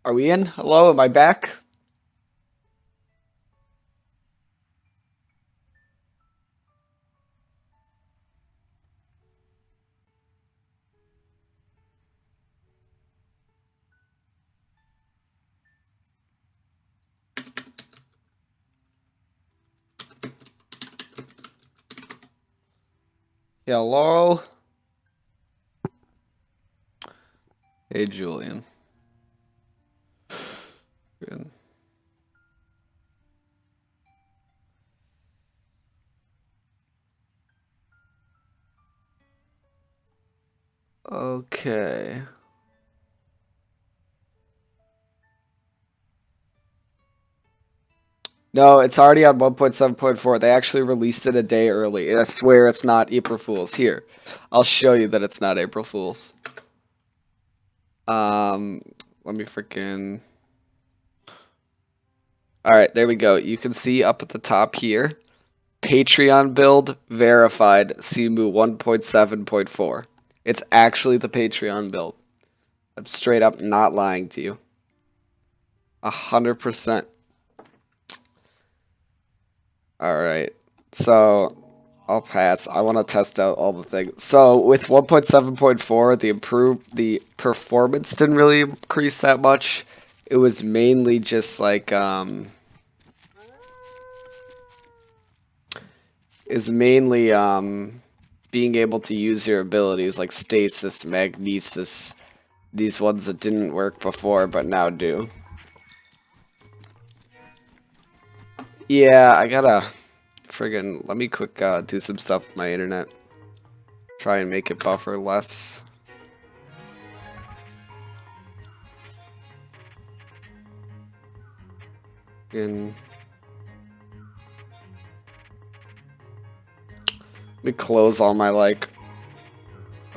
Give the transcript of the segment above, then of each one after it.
Are we in? Hello, am I back? Hello? Hey, Julian. Good. Okay. No, it's already on 1.7.4. They actually released it a day early. I swear it's not April Fool's. Here, I'll show you that it's not April Fool's. Um, Let me freaking... Alright, there we go. You can see up at the top here, Patreon build verified Cemu 1.7.4. It's actually the Patreon build. I'm straight up not lying to you. 100%. Alright, so I'll pass. I want to test out all the things. So with 1.7.4, the performance didn't really increase that much. It was mainly just like being able to use your abilities like stasis, magnesis, these ones that didn't work before but now do. Yeah, I gotta friggin' let me quick do some stuff with my internet. Try and make it buffer less. Let me close all my like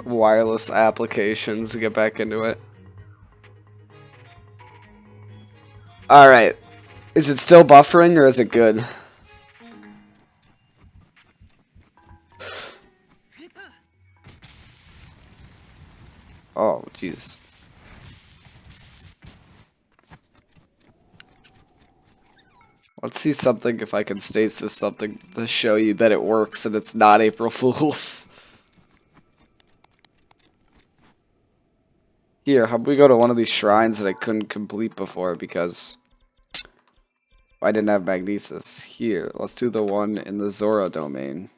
wireless applications to get back into it. Alright. Is it still buffering or is it good? Oh, jeez. Let's see something if I can stasis something to show you that it works and it's not April Fool's. Here, how about we go to one of these shrines that I couldn't complete before because I didn't have magnesis. Here, let's do the one in the Zora domain.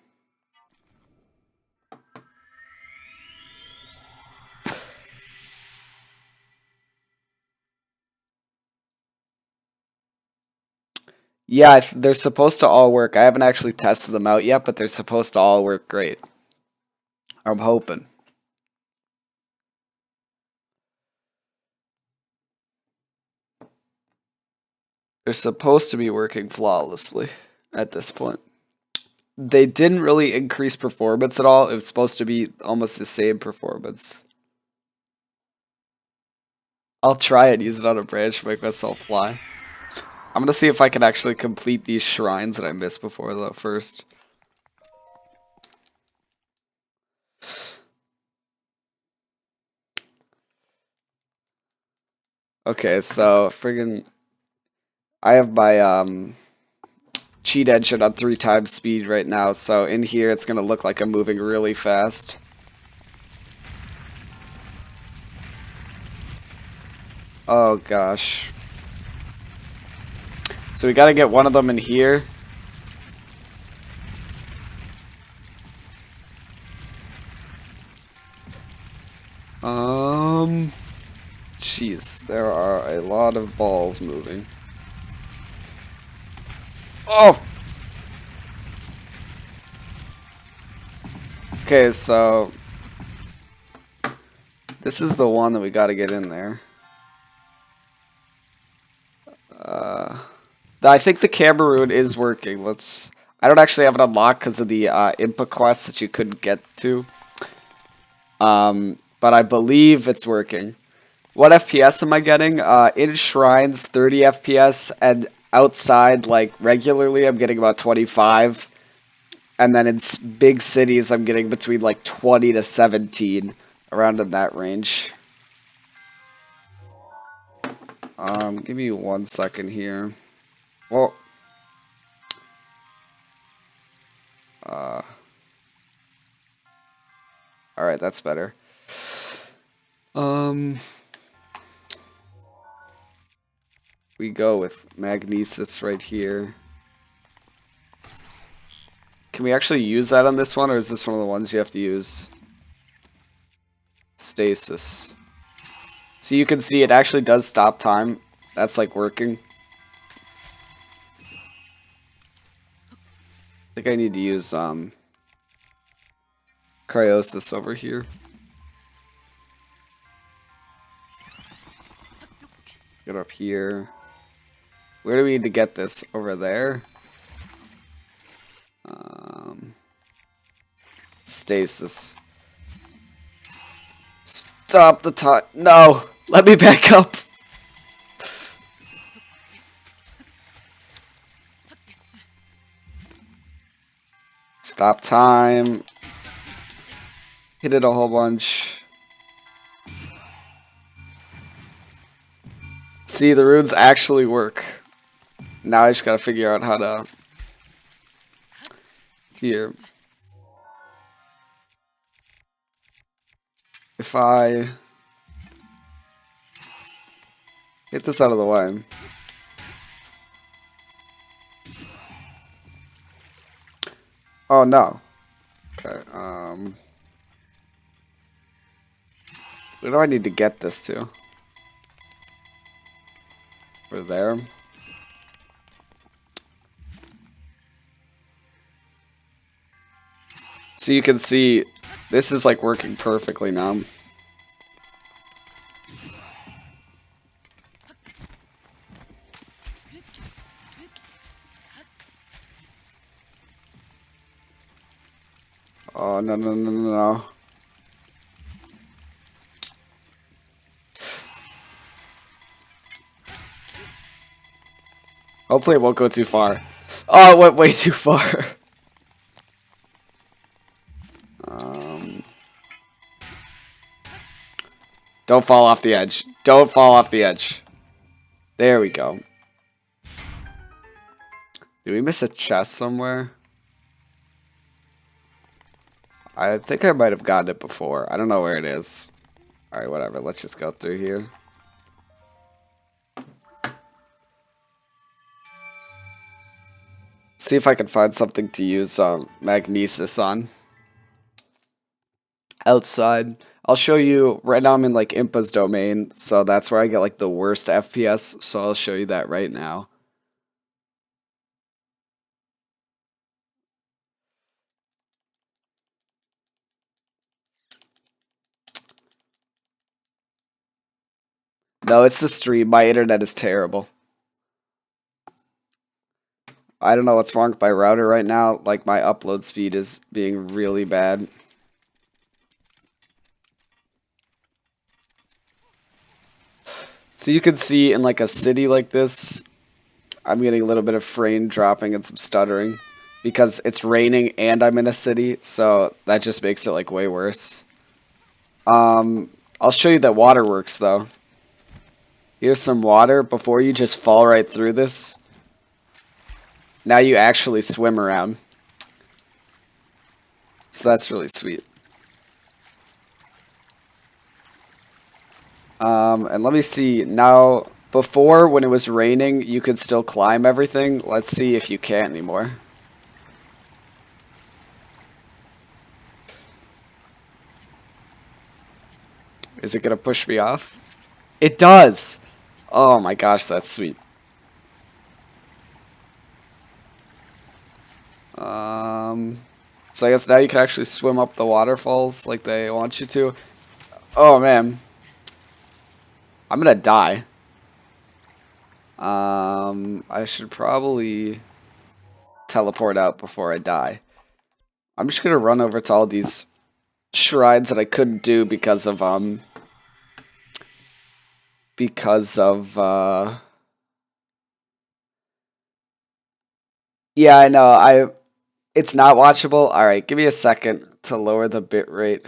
Yeah, they're supposed to all work. I haven't actually tested them out yet, but they're supposed to all work great. I'm hoping. They're supposed to be working flawlessly at this point. They didn't really increase performance at all. It was supposed to be almost the same performance. I'll try it, use it on a branch to make myself fly. I'm gonna see if I can actually complete these shrines that I missed before though first. Okay, so friggin' I have my cheat engine on 3 times speed right now, so in here it's gonna look like I'm moving really fast. Oh gosh. So we gotta get one of them in here. Jeez, there are a lot of balls moving. Oh! Okay, so this is the one that we gotta get in there. I think the Cameroon is working. I don't actually have it unlocked because of the input quest that you couldn't get to. But I believe it's working. What FPS am I getting? In shrines, 30 FPS, and outside, like, regularly, I'm getting about 25. And then in big cities, I'm getting between, like, 20 to 17, around in that range. Give me 1 second here. Well, alright, that's better. We go with magnesis right here. Can we actually use that on this one, or is this one of the ones you have to use? Stasis. So you can see it actually does stop time. That's like working. I think I need to use cryosis over here. Get up here. Where do we need to get this? Over there? Stasis. Stop the time. No! Let me back up! Stop time. Hit it a whole bunch. See, the runes actually work. Now I just gotta figure out how to... Here. If I... Get this out of the way. Oh, no. Okay, where do I need to get this to? Over there. So you can see, this is like working perfectly now. Oh, no, no, no, no, no. Hopefully it won't go too far. Oh, it went way too far. Don't fall off the edge. Don't fall off the edge. There we go. Did we miss a chest somewhere? I think I might have gotten it before. I don't know where it is. Alright, whatever. Let's just go through here. See if I can find something to use magnesis on. Outside. I'll show you. Right now I'm in like Impa's domain, so that's where I get like the worst FPS, so I'll show you that right now. No, it's the stream. My internet is terrible. I don't know what's wrong with my router right now. Like, my upload speed is being really bad. So you can see in like a city like this, I'm getting a little bit of frame dropping and some stuttering because it's raining and I'm in a city, so that just makes it like way worse. I'll show you that water works though. Here's some water before you just fall right through this. Now you actually swim around. So that's really sweet. And let me see, now, before when it was raining, you could still climb everything. Let's see if you can't anymore. Is it gonna push me off? It does! Oh my gosh, that's sweet. So I guess now you can actually swim up the waterfalls like they want you to. Oh man. I'm gonna die. I should probably teleport out before I die. I'm just gonna run over to all these shrines that I couldn't do because of yeah, I know. It's not watchable. All right, give me a second to lower the bit rate.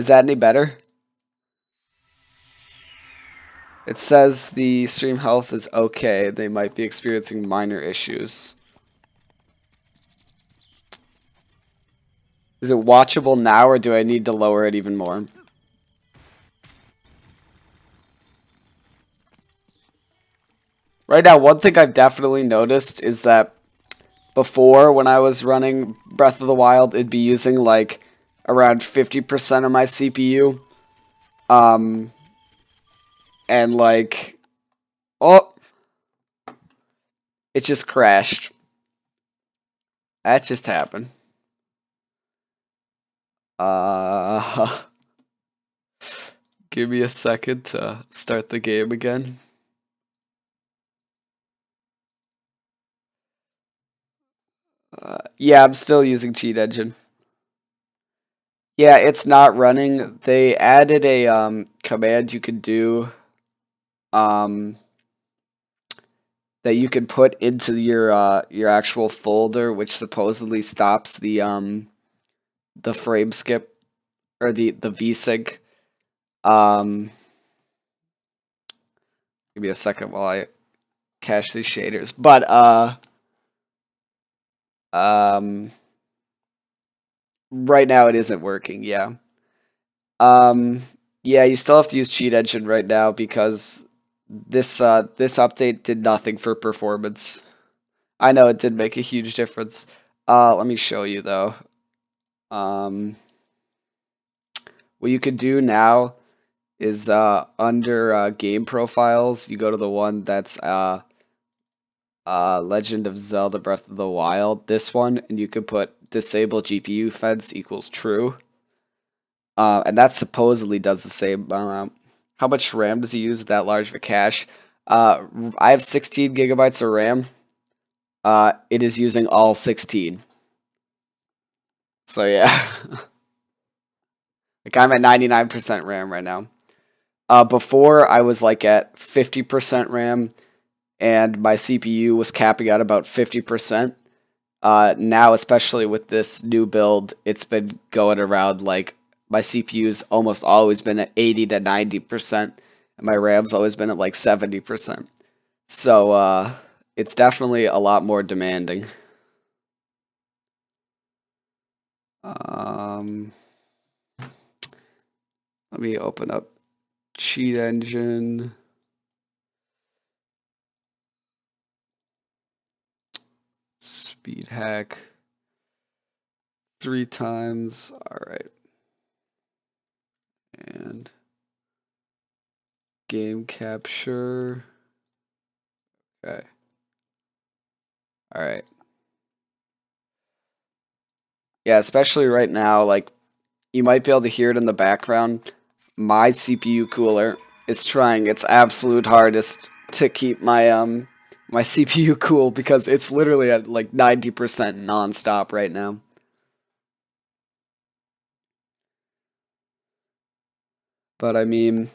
Is that any better? It says the stream health is okay. They might be experiencing minor issues. Is it watchable now, or do I need to lower it even more? Right now, one thing I've definitely noticed is that before, when I was running Breath of the Wild, it'd be using like around 50% of my CPU. And like, oh, it just crashed. That just happened. Give me a second to start the game again. Yeah, I'm still using Cheat Engine. Yeah, it's not running. They added a command you could do that you could put into your actual folder, which supposedly stops the frame skip or the VSync. Give me a second while I cache these shaders. But right now it isn't working. Yeah. Yeah, you still have to use Cheat Engine right now because this update did nothing for performance. I know it did make a huge difference. Let me show you though. What you could do now is under game profiles, you go to the one that's Legend of Zelda Breath of the Wild, this one, and you could put disable GPU fence equals true. And that supposedly does the same. How much RAM does he use? That large of a cache? I have 16 gigabytes of RAM. It is using all 16. So yeah, like I'm at 99% RAM right now. Before I was like at 50% RAM, and my CPU was capping out about 50%. Now, especially with this new build, it's been going around like my CPU's almost always been at 80 to 90%, and my RAM's always been at like 70%. So it's definitely a lot more demanding. Let me open up Cheat Engine. Speed hack 3 times. All right. And game capture. Okay. All right. Yeah, especially right now, like you might be able to hear it in the background. My CPU cooler is trying its absolute hardest to keep my CPU cool because it's literally at like 90% nonstop right now. But I mean,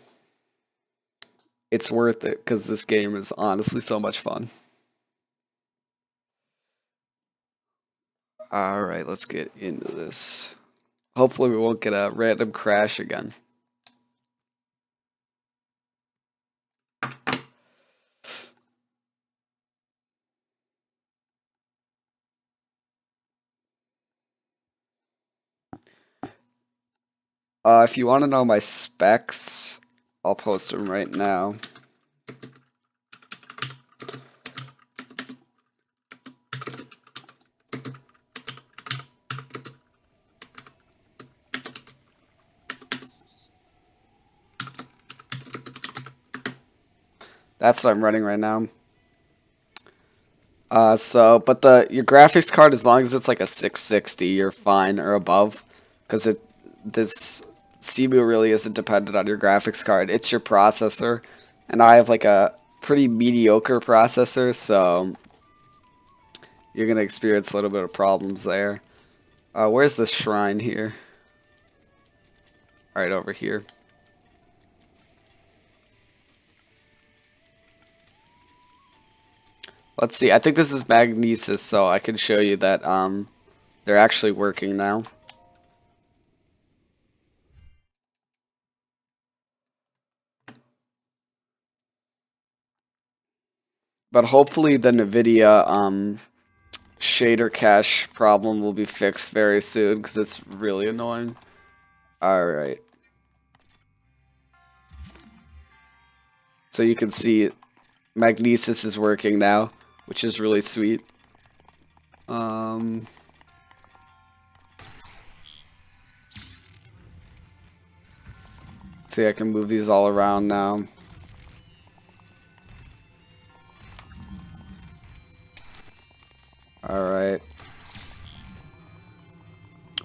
it's worth it because this game is honestly so much fun. Alright, let's get into this. Hopefully we won't get a random crash again. If you want to know my specs, I'll post them right now. That's what I'm running right now. But your graphics card, as long as it's like a 660, you're fine or above, because this Cemu really isn't dependent on your graphics card. It's your processor, and I have like a pretty mediocre processor, so you're gonna experience a little bit of problems there. Where's the shrine here? All right, over here. Let's see. I think this is magnesis, so I can show you that they're actually working now. But hopefully the NVIDIA shader cache problem will be fixed very soon because it's really annoying. Alright. So you can see Magnesis is working now, which is really sweet. See, I can move these all around now. Alright.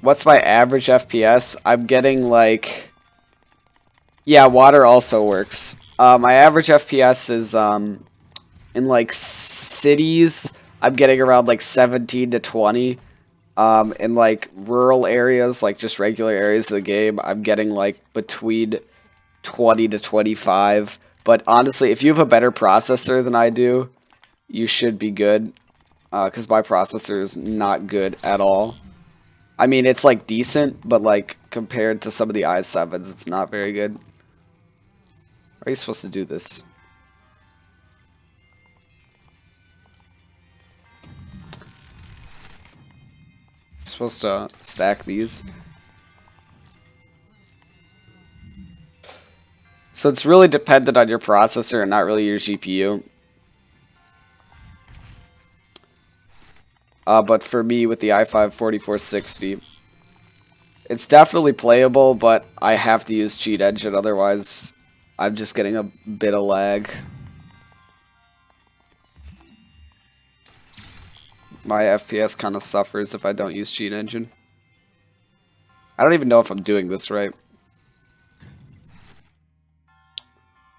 What's my average FPS? I'm getting like... Yeah, water also works. My average FPS is, in like cities, I'm getting around like 17 to 20. In like rural areas, like just regular areas of the game, I'm getting like between 20 to 25. But honestly, if you have a better processor than I do, you should be good. Because my processor is not good at all. I mean, it's like decent, but like compared to some of the i7s, it's not very good. How are you supposed to do this? You're supposed to stack these. So it's really dependent on your processor and not really your GPU. But for me, with the i5 4460, it's definitely playable, but I have to use Cheat Engine, otherwise I'm just getting a bit of lag. My FPS kind of suffers if I don't use Cheat Engine. I don't even know if I'm doing this right.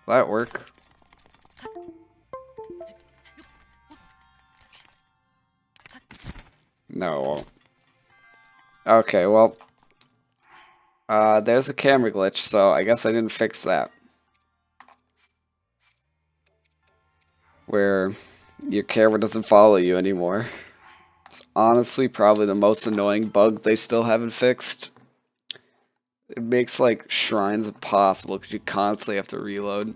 Will that work? No. Okay, well, there's a camera glitch, so I guess I didn't fix that. Where your camera doesn't follow you anymore. It's honestly probably the most annoying bug they still haven't fixed. It makes like shrines impossible because you constantly have to reload.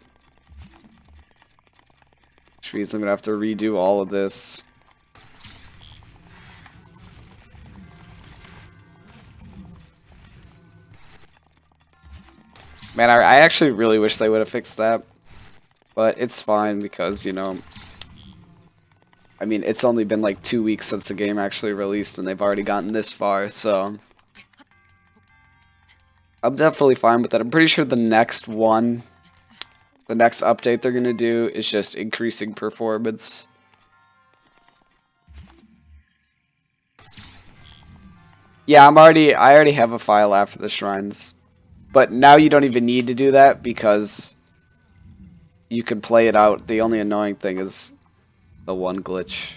Which means I'm gonna have to redo all of this. Man, I actually really wish they would have fixed that. But it's fine because, you know, I mean, it's only been like 2 weeks since the game actually released and they've already gotten this far, so I'm definitely fine with that. I'm pretty sure the next update they're gonna do is just increasing performance. Yeah, I already have a file after the shrines. But now you don't even need to do that because you can play it out. The only annoying thing is the one glitch.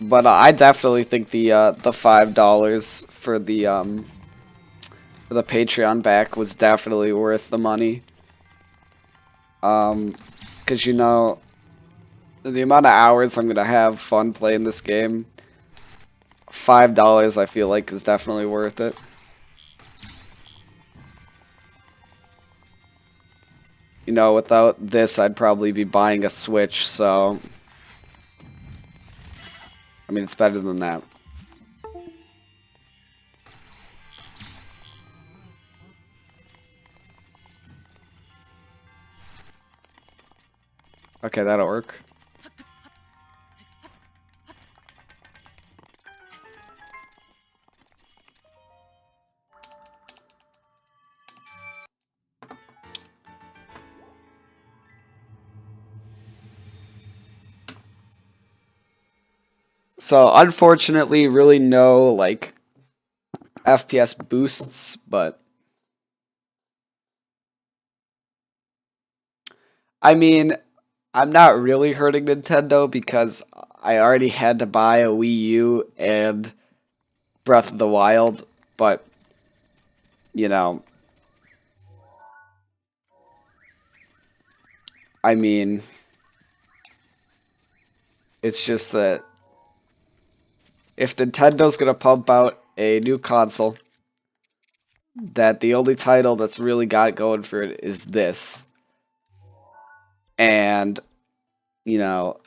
But I definitely think the $5 for the Patreon back was definitely worth the money. Because you know, the amount of hours I'm gonna have fun playing this game, $5 I feel like is definitely worth it. You know, without this, I'd probably be buying a Switch, so I mean, it's better than that. Okay, that'll work. So, unfortunately, really no, like, FPS boosts, but I mean, I'm not really hurting Nintendo because I already had to buy a Wii U and Breath of the Wild, but, you know, I mean, it's just that if Nintendo's gonna pump out a new console, that the only title that's really got it going for it is this. And, you know,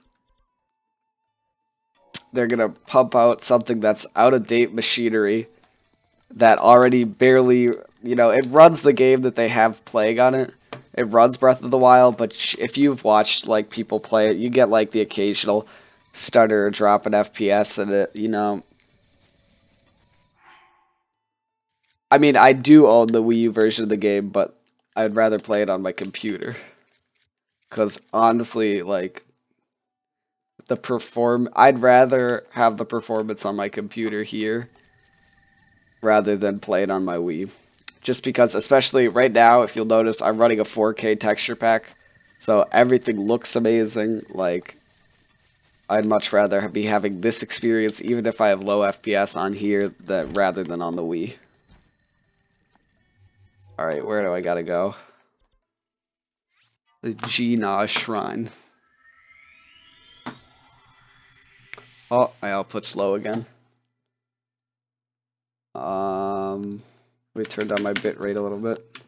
they're gonna pump out something that's out of date machinery that already barely, it runs the game that they have playing on it. It runs Breath of the Wild, but if you've watched like people play it, you get like the occasional stutter or drop in FPS, and I mean, I do own the Wii U version of the game, but I'd rather play it on my computer. Because honestly, like, I'd rather have the performance on my computer here rather than play it on my Wii. Just because, especially right now, if you'll notice, I'm running a 4K texture pack, so everything looks amazing. Like, I'd much rather be having this experience, even if I have low FPS on here, rather than on the Wii. Alright, where do I gotta go? The Gina Shrine. Oh, my output's low again. We turned down my bit rate a little bit.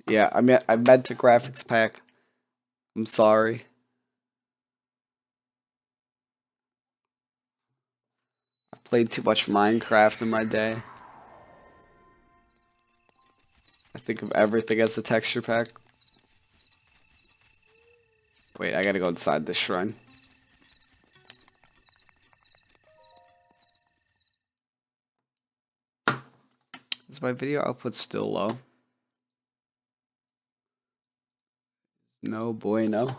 Yeah, I meant to graphics pack. I'm sorry. I played too much Minecraft in my day. I think of everything as a texture pack. Wait, I gotta go inside this shrine. Is my video output still low? No, boy, no.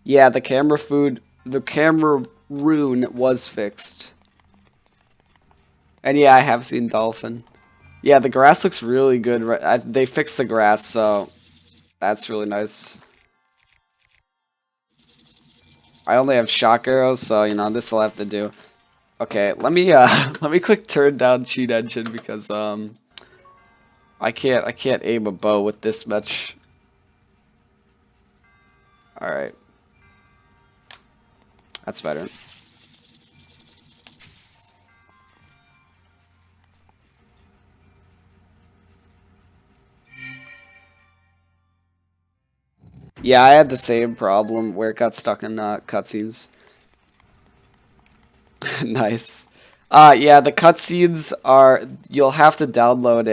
Yeah, the camera rune was fixed. And yeah, I have seen Dolphin. Yeah, the grass looks really good. They fixed the grass, so that's really nice. I only have shock arrows, so this will have to do. Okay, let me let me quick turn down cheat engine because I can't aim a bow with this much. All right. That's better. Yeah, I had the same problem where it got stuck in cutscenes. Nice. Yeah, the cutscenes you'll have to download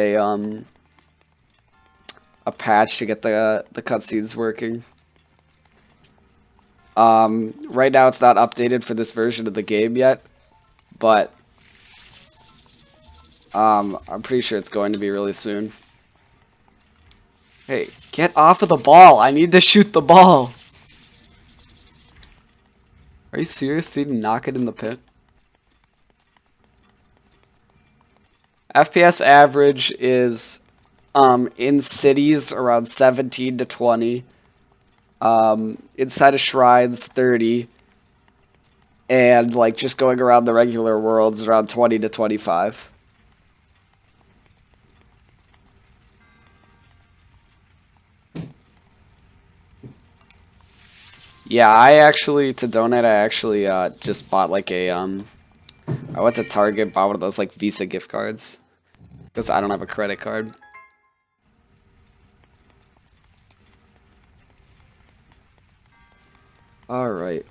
a patch to get the cutscenes working. Right now it's not updated for this version of the game yet, but I'm pretty sure it's going to be really soon. Hey, get off of the ball! I need to shoot the ball! Are you serious? Did you knock it in the pit? FPS average is in cities around 17 to 20. Inside of shrines 30. And like just going around the regular worlds around 20 to 25. Yeah, to donate, I actually just bought like I went to Target, bought one of those like Visa gift cards. Because I don't have a credit card. Alright.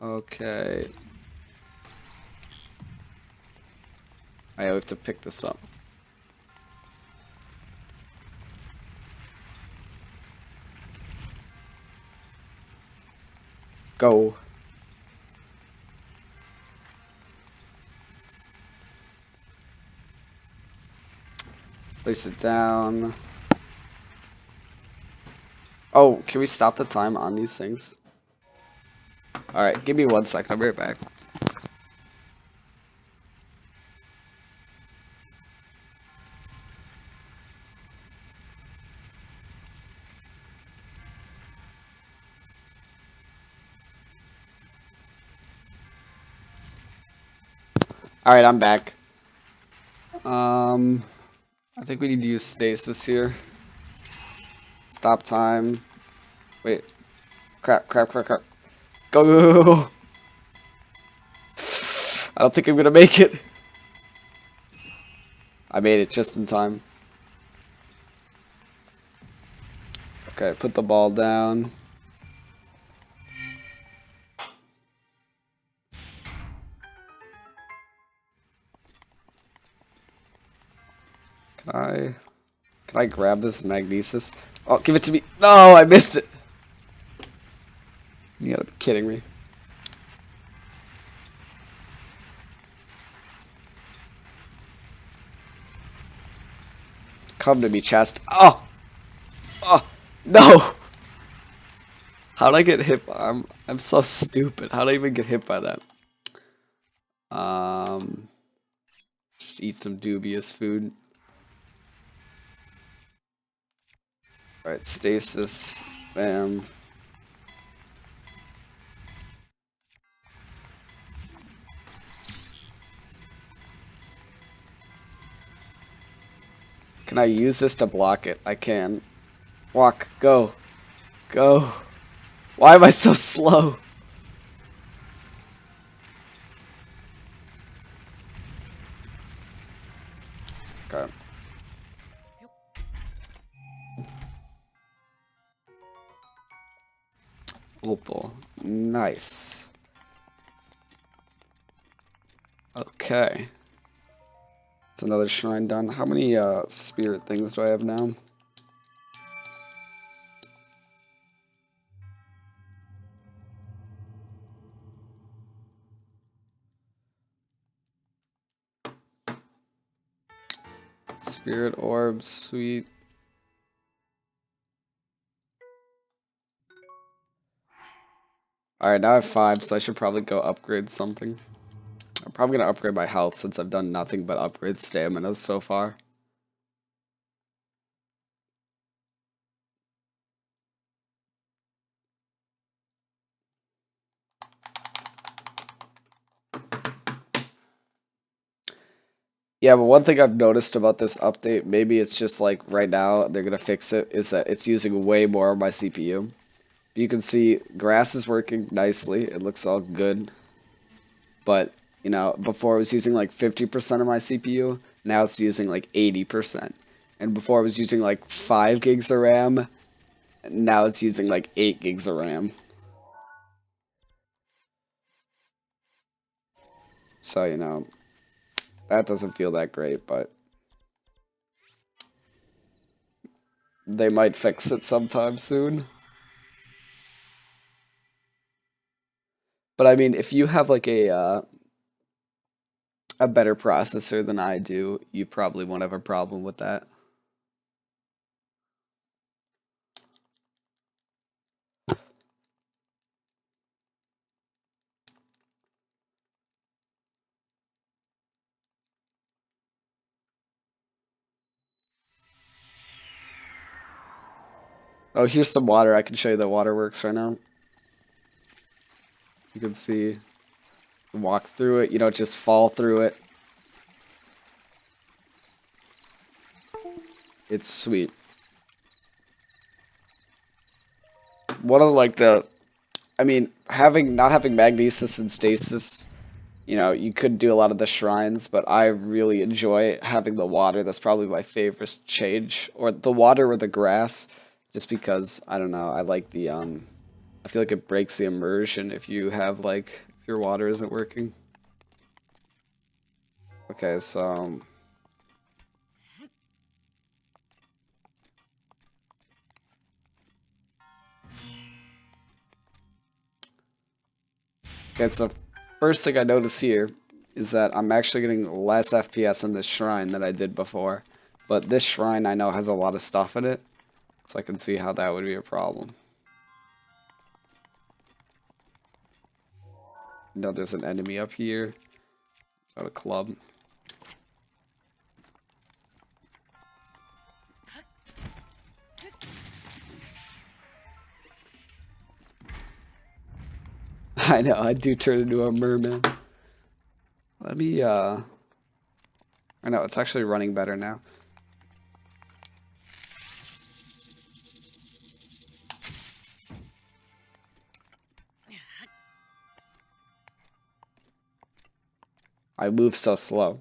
Okay. I have to pick this up. Go. Place it down. Oh, can we stop the time on these things? Alright, give me 1 second. I'll be right back. Alright, I'm back. I think we need to use stasis here. Stop time. Wait. Crap. Go, go. I don't think I'm gonna make it. I made it just in time. Okay, put the ball down. Can I grab this magnesis? Oh, give it to me. No, I missed it. You gotta be kidding me. Come to me, chest. Oh! Oh! No! How'd I get hit by... I'm so stupid. How'd I even get hit by that? Just eat some dubious food. Alright, stasis. Bam. Can I use this to block it? I can. Walk. Go. Go. Why am I so slow? Okay. Opal. Nice. Okay. It's another shrine done. How many spirit things do I have now? Spirit orbs, sweet. Alright, now I have 5, so I should probably go upgrade something. I'm probably going to upgrade my health since I've done nothing but upgrade stamina so far. Yeah, but one thing I've noticed about this update, maybe it's just like right now they're going to fix it, is that it's using way more of my CPU. You can see grass is working nicely. It looks all good. But, you know, before it was using like 50% of my CPU. Now it's using like 80%. And before it was using like 5 gigs of RAM. Now it's using like 8 gigs of RAM. So, you know, that doesn't feel that great, but they might fix it sometime soon. But I mean, if you have like a better processor than I do, you probably won't have a problem with that. Oh, here's some water. I can show you the water works right now. You can see, walk through it. You don't just fall through it. It's sweet. One of like I mean, not having magnesis and stasis, you know, you could do a lot of the shrines, but I really enjoy having the water. That's probably my favorite change, or the water or the grass, just because I don't know. I like the I feel like it breaks the immersion if you have like if your water isn't working. Okay, so okay, so first thing I notice here is that I'm actually getting less FPS in this shrine than I did before. But this shrine I know has a lot of stuff in it, so I can see how that would be a problem. No, there's an enemy up here. Got a club. I know, I do turn into a merman. Let me, I know, it's actually running better now. I move so slow.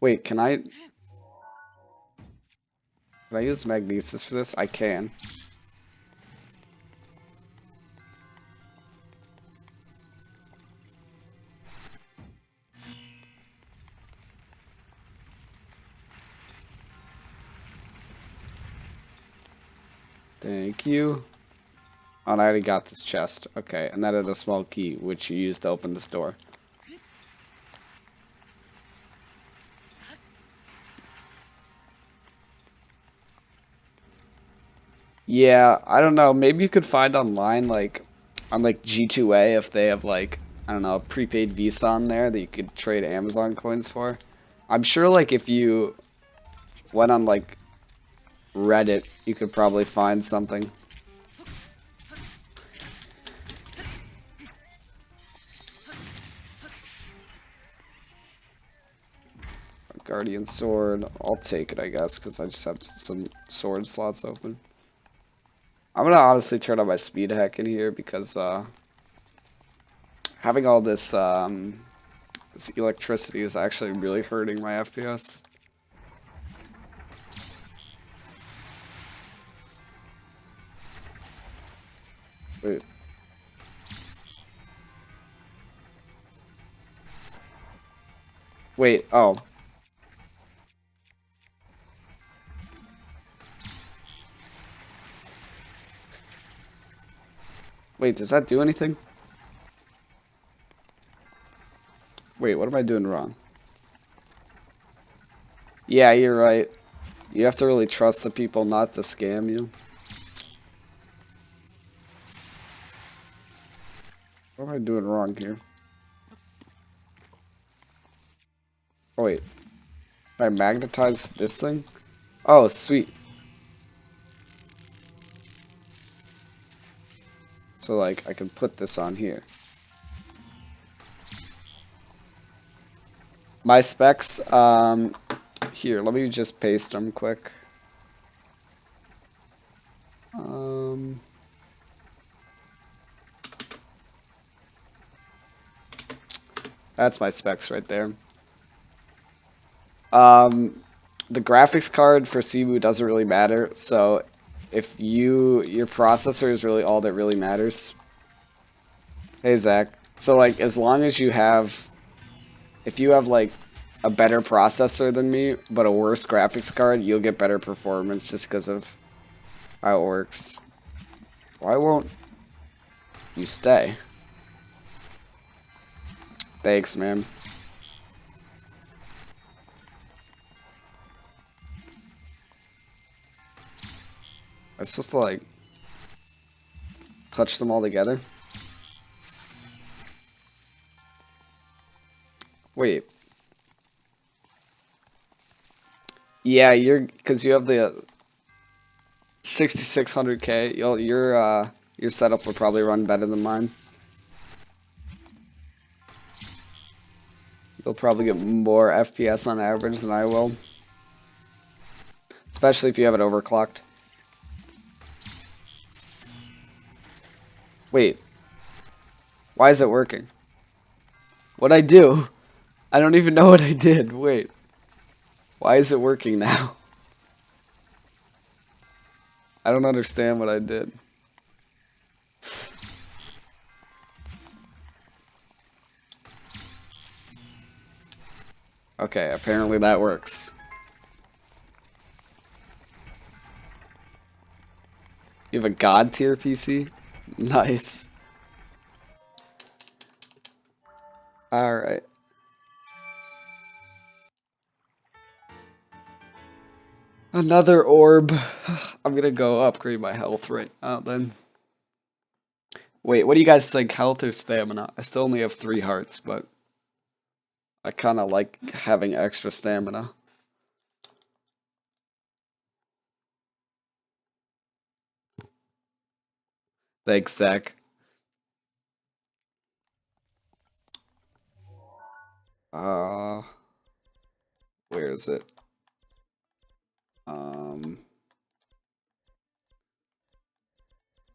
Wait, can I use magnesis for this? I can. Thank you. Oh, and I already got this chest. Okay, and that is a small key, which you use to open this door. Yeah, I don't know. Maybe you could find online, like, on, like, G2A, if they have, like, I don't know, a prepaid Visa on there that you could trade Amazon coins for. I'm sure, like, if you went on, like, Reddit, you could probably find something. A Guardian Sword. I'll take it, I guess, because I just have some sword slots open. I'm gonna honestly turn on my speed hack in here because having all this this electricity is actually really hurting my FPS. Wait. Wait, oh. Wait, does that do anything? Wait, what am I doing wrong? Yeah, you're right. You have to really trust the people not to scam you. What am I doing wrong here? Oh, wait. Can I magnetize this thing? Oh, sweet. So, like, I can put this on here. My specs, here, let me just paste them quick. That's my specs right there. The graphics card for Cemu doesn't really matter, so if your processor is really all that really matters. Hey, Zach. So, like, as long as you have, if you have, like, a better processor than me, but a worse graphics card, you'll get better performance just because of how it works. Why won't you stay? Thanks, man. I'm supposed to, like, touch them all together? Wait. Yeah, because you have the 6600K. Your setup will probably run better than mine. You'll probably get more FPS on average than I will. Especially if you have it overclocked. Wait. Why is it working? What'd I do? I don't even know what I did. Wait. Why is it working now? I don't understand what I did. Okay, apparently that works. You have a god tier PC? Nice. Alright. Another orb. I'm gonna go upgrade my health right now then. Wait, what do you guys think? Health or stamina? I still only have 3 hearts, but I kind of like having extra stamina. Thanks, Zach. Uh, where is it? Um,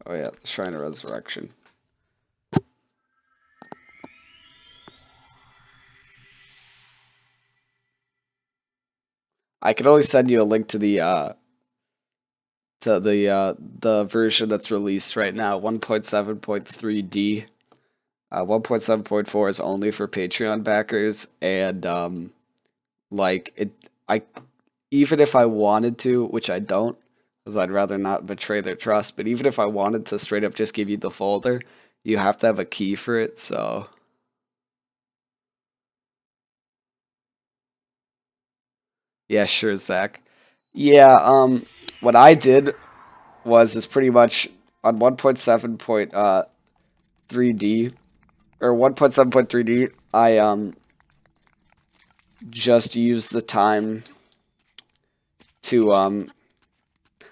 oh yeah, the Shrine of Resurrection. I can always send you a link to the version that's released right now, 1.7.3D. 1.7.4 is only for Patreon backers, and like it, I even if I wanted to, which I don't, because I'd rather not betray their trust. But even if I wanted to straight up just give you the folder, you have to have a key for it. So yeah, sure, Zach. Yeah, what I did was is pretty much on 1.7.3D or 1.7.3D, I just used the time to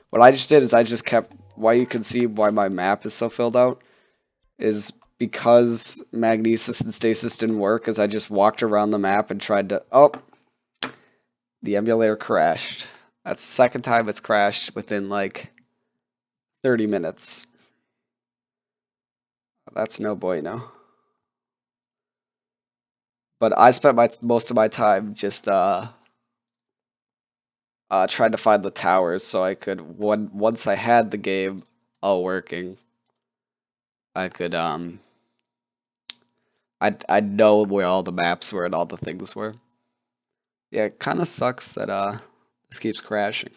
what I just did is I just kept why you can see why my map is so filled out is because magnesis and stasis didn't work as I just walked around the map and tried to the emulator crashed. That's the second time it's crashed within like 30 minutes. That's no bueno. But I spent most of my time just trying to find the towers so I could once I had the game all working, I could I'd know where all the maps were and all the things were. Yeah, it kind of sucks that this keeps crashing.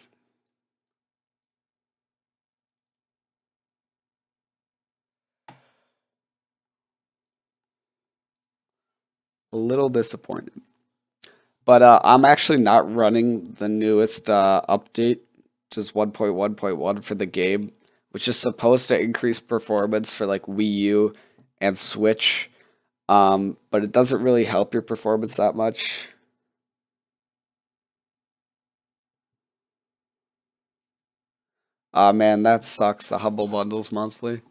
A little disappointed. But I'm actually not running the newest update, just 1.1.1 for the game, which is supposed to increase performance for like Wii U and Switch. But it doesn't really help your performance that much. Man, that sucks. The Humble Bundles monthly.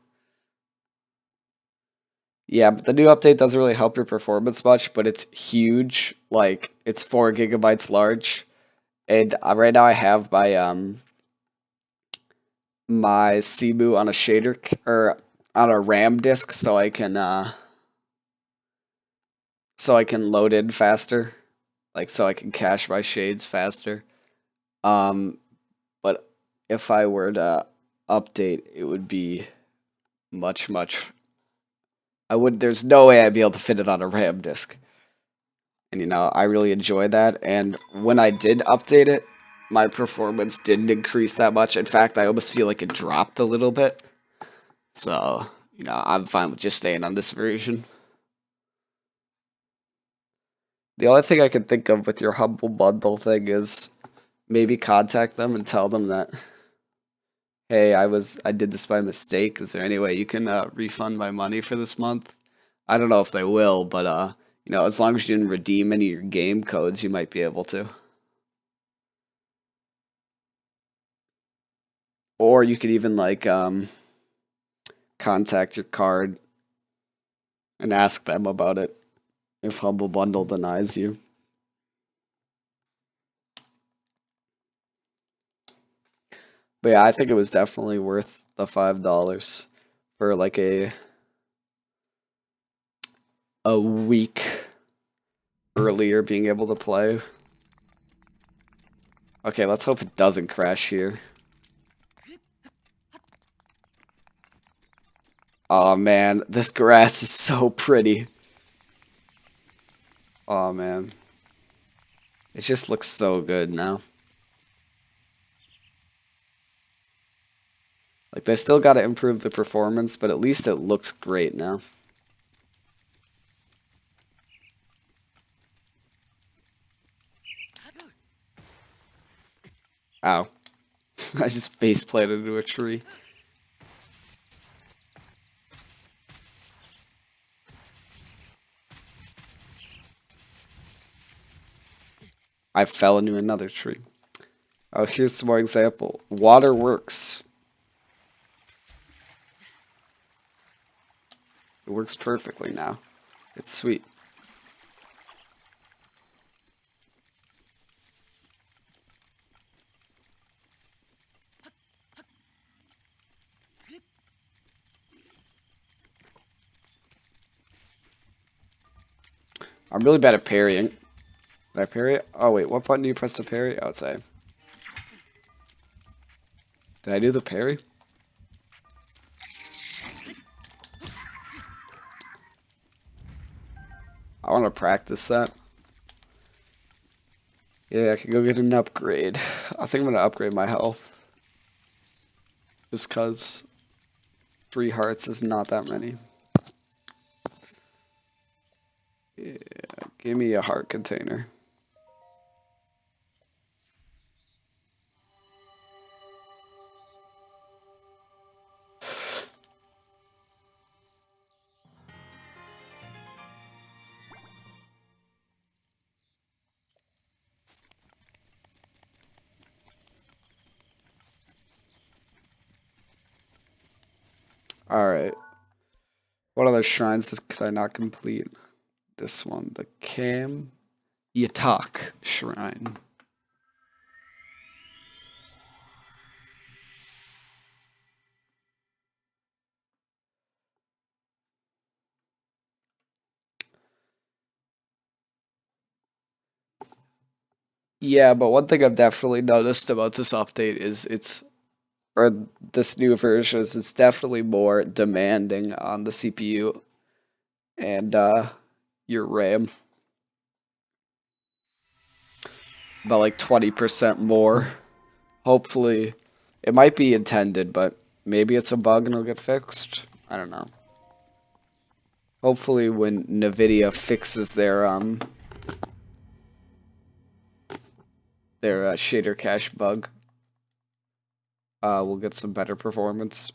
Yeah, but the new update doesn't really help your performance much, but it's huge. Like it's 4 GB large, and right now I have my Cemu on a or on a RAM disk, so I can load in faster, like so I can cache my shades faster. Um, but if I were to update, it would be much. I would. There's no way I'd be able to fit it on a RAM disk. And I really enjoy that. And when I did update it, my performance didn't increase that much. In fact, I almost feel like it dropped a little bit. So, I'm fine with just staying on this version. The only thing I can think of with your Humble Bundle thing is maybe contact them and tell them that, hey, I did this by mistake. Is there any way you can refund my money for this month? I don't know if they will, but as long as you didn't redeem any of your game codes, you might be able to. Or you could even like contact your card and ask them about it if Humble Bundle denies you. But yeah, I think it was definitely worth the $5 for like a week earlier being able to play. Okay, let's hope it doesn't crash here. Oh man, this grass is so pretty. Oh man. It just looks so good now. Like they still got to improve the performance, but at least it looks great now. Ow. I just face planted into a tree. I fell into another tree. Oh, here's some more example. Water works. It works perfectly now. It's sweet. I'm really bad at parrying. Did I parry it? Oh wait, what button do you press to parry? Oh, it's A. Did I do the parry? I want to practice that. Yeah, I can go get an upgrade. I think I'm going to upgrade my health. Just because 3 hearts is not that many. Yeah, give me a heart container. Alright. What other shrines could I not complete? This one, the Cemu Shrine. Yeah, but one thing I've definitely noticed about this update is or this new version is it's definitely more demanding on the CPU and your RAM. About like 20% more. Hopefully, it might be intended, but maybe it's a bug and it'll get fixed. I don't know. Hopefully when NVIDIA fixes their shader cache bug, we'll get some better performance.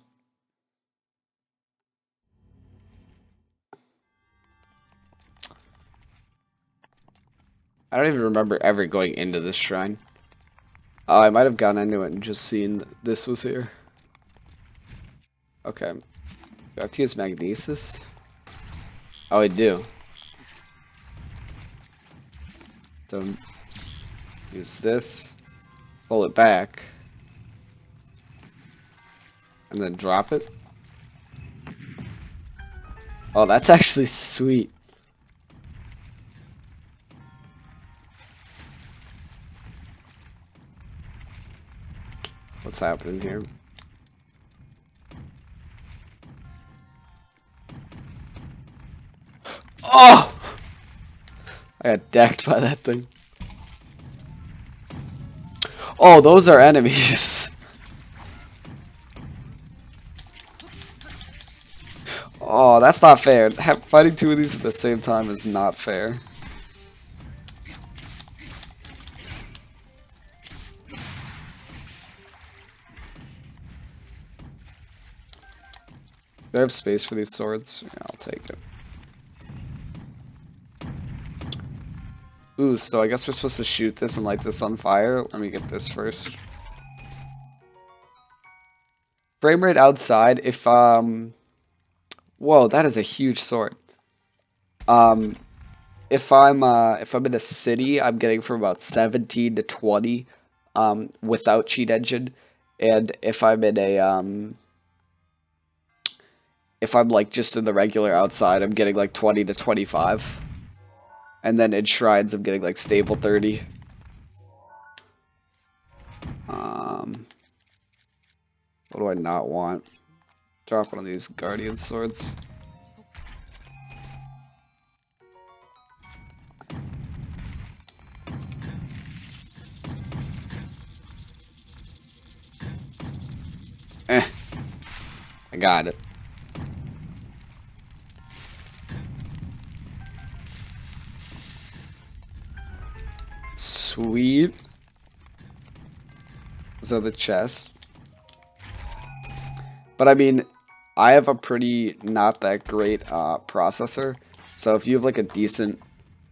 I don't even remember ever going into this shrine. Oh, I might have gone into it and just seen this was here. Okay. Do I have to use magnesis? Oh, I do. So, use this, pull it back, and then drop it. Oh, that's actually sweet. What's happening here? Oh! I got decked by that thing. Oh, those are enemies. Oh, that's not fair. Fighting 2 of these at the same time is not fair. Do I have space for these swords? Yeah, I'll take it. Ooh, so I guess we're supposed to shoot this and light this on fire. Let me get this first. Frame rate outside, if, whoa, that is a huge sword. If I'm in a city, I'm getting from about 17 to 20, without cheat engine. And if I'm in a, if I'm like just in the regular outside, I'm getting like 20 to 25. And then in shrines, I'm getting like stable 30. What do I not want? Drop one of these guardian swords. I got it. Sweet. So the chest. But I mean, I have a pretty not that great processor. So if you have like a decent,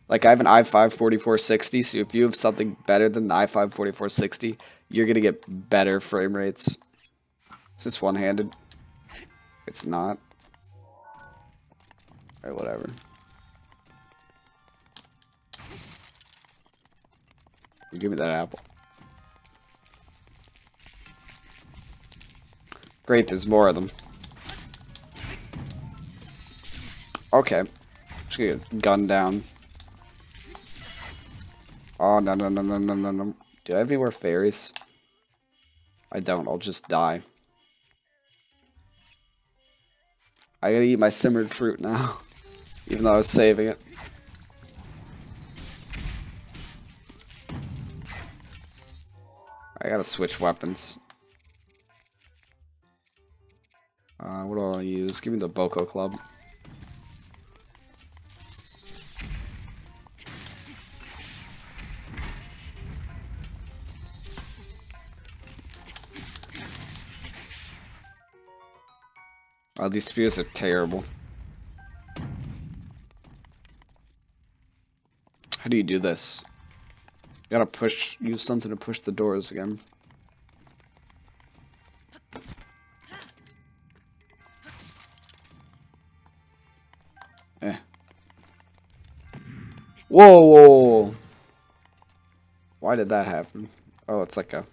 like I have an i5 4460, so if you have something better than the i5 4460, you're gonna get better frame rates. Is this one-handed? It's not. Alright, whatever. You give me that apple. Great, there's more of them. Okay. Just gonna get gunned down. Oh, no, no, no, no, no, no, no. Do I have any more fairies? I don't, I'll just die. I gotta eat my simmered fruit now. Even though I was saving it. I gotta switch weapons. What do I want to use? Give me the Boko Club. Oh, these spears are terrible. How do you do this? You gotta use something to push the doors again. Eh. Whoa, whoa, whoa. Why did that happen? Oh, it's like a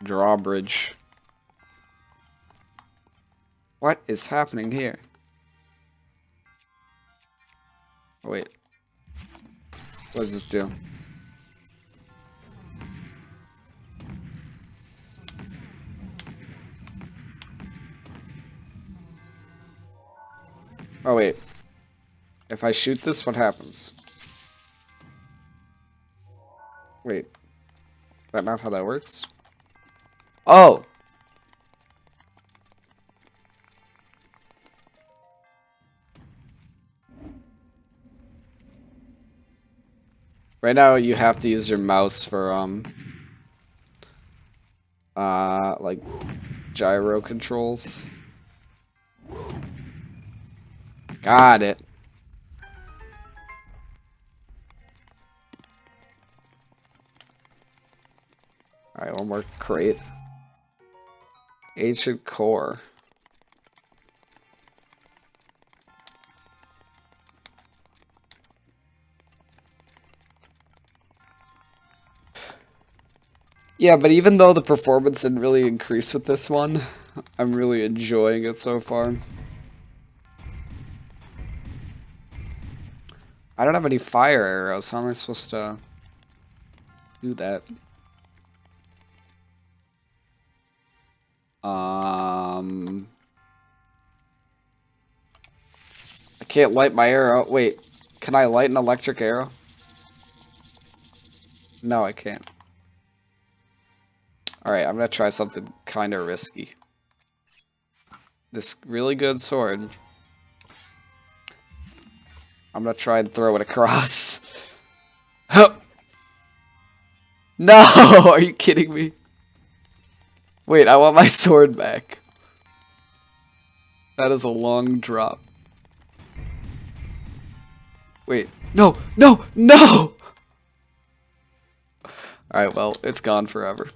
drawbridge. What is happening here? Oh, wait. What does this do? Oh, wait. If I shoot this, what happens? Wait. Is that not how that works? Oh! Right now, you have to use your mouse for, like, gyro controls. Got it. Alright, one more crate. Ancient core. Yeah, but even though the performance didn't really increase with this one, I'm really enjoying it so far. I don't have any fire arrows. How am I supposed to do that? I can't light my arrow. Wait, can I light an electric arrow? No, I can't. Alright, I'm gonna try something kind of risky. This really good sword. I'm gonna try and throw it across. No! Are you kidding me? Wait, I want my sword back. That is a long drop. Wait, no, no, no! Alright, well, it's gone forever.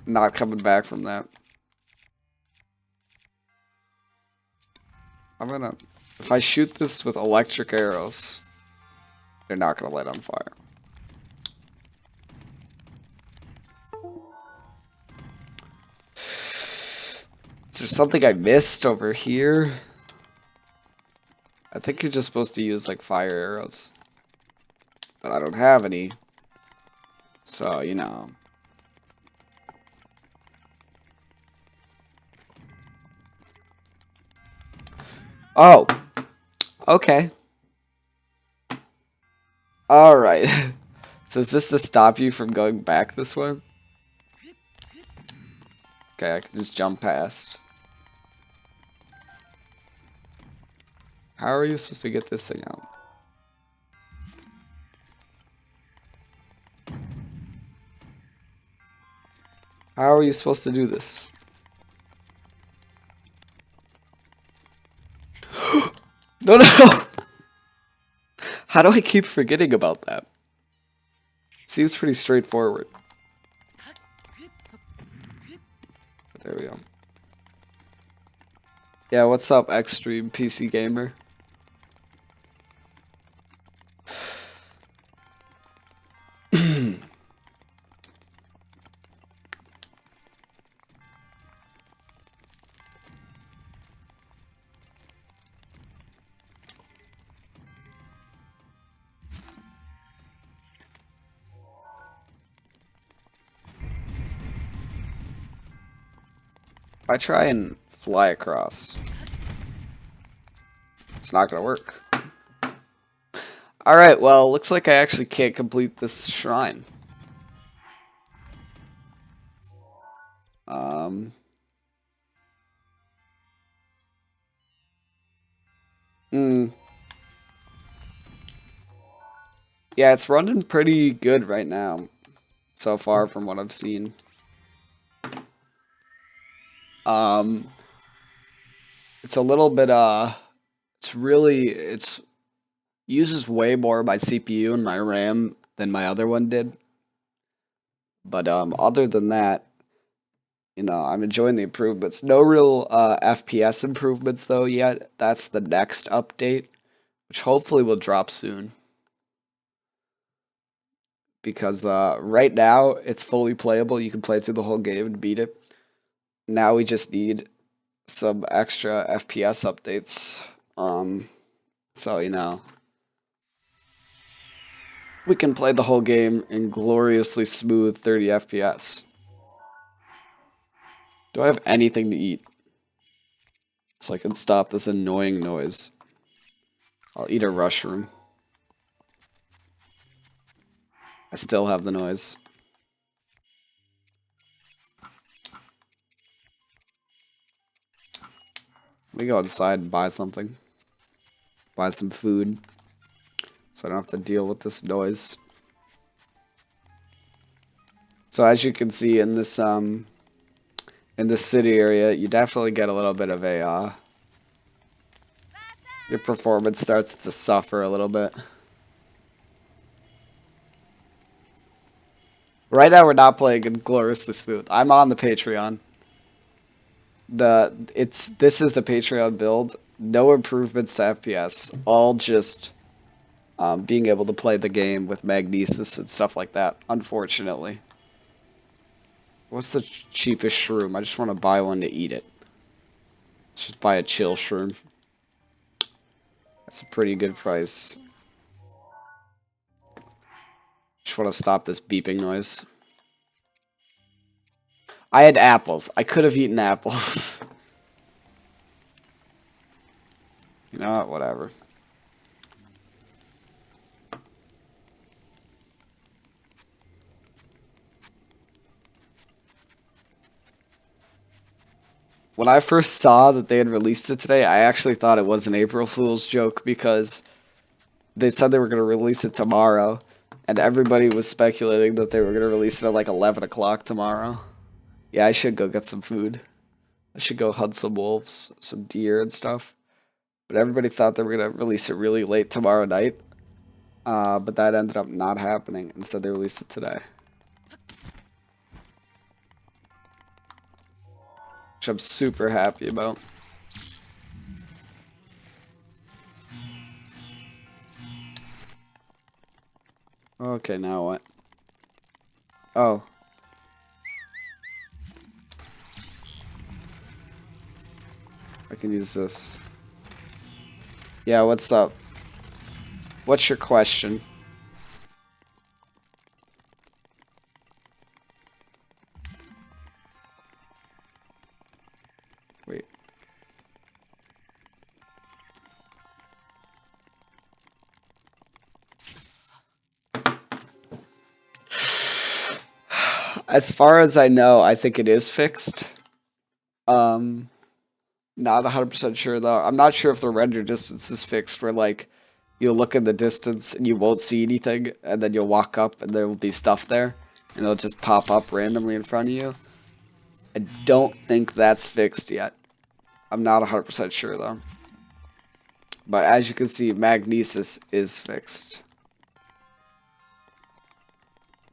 Not coming back from that. I'm gonna... If I shoot this with electric arrows, they're not gonna light on fire. Is there something I missed over here? I think you're just supposed to use like fire arrows. But I don't have any. So, you know. Oh. Okay. Alright. So is this to stop you from going back this way? Okay, I can just jump past. How are you supposed to get this thing out? How are you supposed to do this? No, no! How do I keep forgetting about that? Seems pretty straightforward. There we go. Yeah, what's up, Extreme PC Gamer? If I try and fly across, it's not gonna work. Alright, well, looks like I actually can't complete this shrine. Yeah, it's running pretty good right now, so far from what I've seen. It's a little bit, it's uses way more of my CPU and my RAM than my other one did. But, other than that, you know, I'm enjoying the improvements. No real, FPS improvements, though, yet. That's the next update, which hopefully will drop soon. Because, right now, it's fully playable. You can play through the whole game and beat it. Now we just need some extra FPS updates. So, you know, we can play the whole game in gloriously smooth 30 FPS. Do I have anything to eat? So I can stop this annoying noise. I'll eat a mushroom. I still have the noise. We go outside and buy something. Buy some food. So I don't have to deal with this noise. So as you can see in this city area, you definitely get a little bit of a your performance starts to suffer a little bit. Right now we're not playing in gloriously smooth. I'm on the Patreon. This is the Patreon build. No improvements to FPS. All just being able to play the game with magnesis and stuff like that, unfortunately. What's the cheapest shroom? I just want to buy one to eat it. Let's just buy a chill shroom. That's a pretty good price. Just want to stop this beeping noise. I had apples. I could have eaten apples. You know what? Whatever. When I first saw that they had released it today, I actually thought it was an April Fool's joke because they said they were going to release it tomorrow, and everybody was speculating that they were going to release it at like 11 o'clock tomorrow. Yeah, I should go get some food. I should go hunt some wolves, some deer and stuff. But everybody thought they were going to release it really late tomorrow night. But that ended up not happening. Instead, they released it today. Which I'm super happy about. Okay, now what? Oh. I can use this. Yeah, what's up? What's your question? Wait. As far as I know, I think it is fixed. Not 100% sure though. I'm not sure if the render distance is fixed where like you'll look in the distance and you won't see anything and then you'll walk up and there will be stuff there and it'll just pop up randomly in front of you. I don't think that's fixed yet. I'm not 100% sure though. But as you can see, magnesis is fixed.